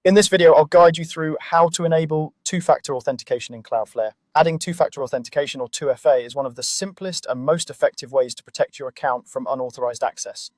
In this video, I'll guide you through how to enable two-factor authentication in Cloudflare. Adding two-factor authentication or 2FA is one of the simplest and most effective ways to protect your account from unauthorized access.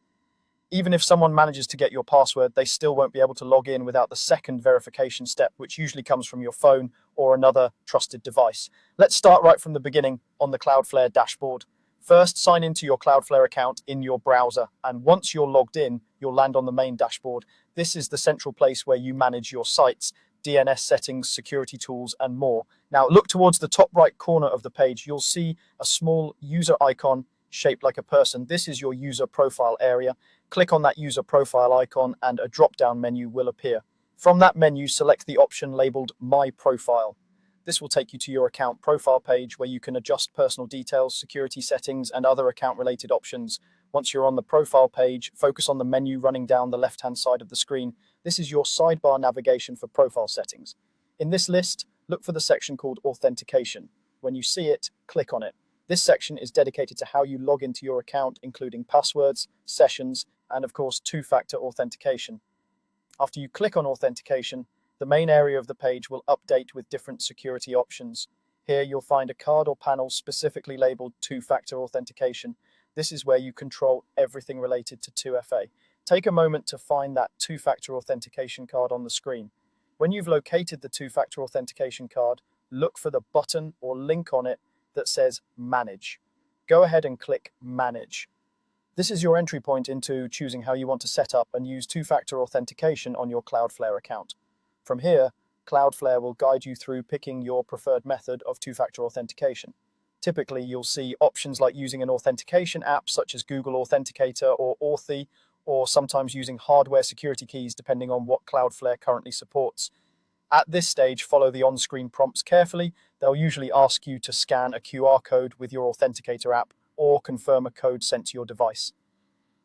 Even if someone manages to get your password, they still won't be able to log in without the second verification step, which usually comes from your phone or another trusted device. Let's start right from the beginning on the Cloudflare dashboard. First, sign into your Cloudflare account in your browser, and once you're logged in, you'll land on the main dashboard. This is the central place where you manage your sites, DNS settings, security tools, and more. Now, look towards the top right corner of the page. You'll see a small user icon shaped like a person. This is your user profile area. Click on that user profile icon and a drop-down menu will appear. From that menu, select the option labeled My Profile. This will take you to your account profile page where you can adjust personal details, security settings, and other account-related options. Once you're on the profile page, focus on the menu running down the left-hand side of the screen. This is your sidebar navigation for profile settings. In this list, look for the section called Authentication. When you see it, click on it. This section is dedicated to how you log into your account, including passwords, sessions, and of course, two-factor authentication. After you click on Authentication, the main area of the page will update with different security options. Here you'll find a card or panel specifically labeled Two-Factor Authentication. This is where you control everything related to 2FA. Take a moment to find that two-factor authentication card on the screen. When you've located the two-factor authentication card, look for the button or link on it that says Manage. Go ahead and click Manage. This is your entry point into choosing how you want to set up and use two-factor authentication on your Cloudflare account. From here, Cloudflare will guide you through picking your preferred method of two-factor authentication. Typically, you'll see options like using an authentication app such as Google Authenticator or Authy, or sometimes using hardware security keys depending on what Cloudflare currently supports. At this stage, follow the on-screen prompts carefully. They'll usually ask you to scan a QR code with your Authenticator app or confirm a code sent to your device.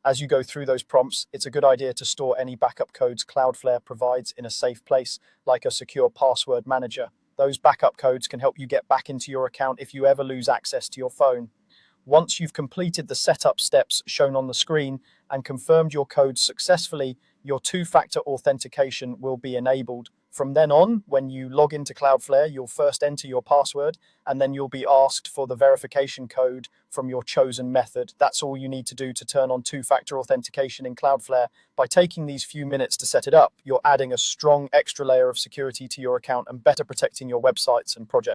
As you go through those prompts, it's a good idea to store any backup codes Cloudflare provides in a safe place, like a secure password manager. Those backup codes can help you get back into your account if you ever lose access to your phone. Once you've completed the setup steps shown on the screen and confirmed your codes successfully, your two-factor authentication will be enabled. From then on, when you log into Cloudflare, you'll first enter your password, and then you'll be asked for the verification code from your chosen method. That's all you need to do to turn on two-factor authentication in Cloudflare. By taking these few minutes to set it up, you're adding a strong extra layer of security to your account and better protecting your websites and projects.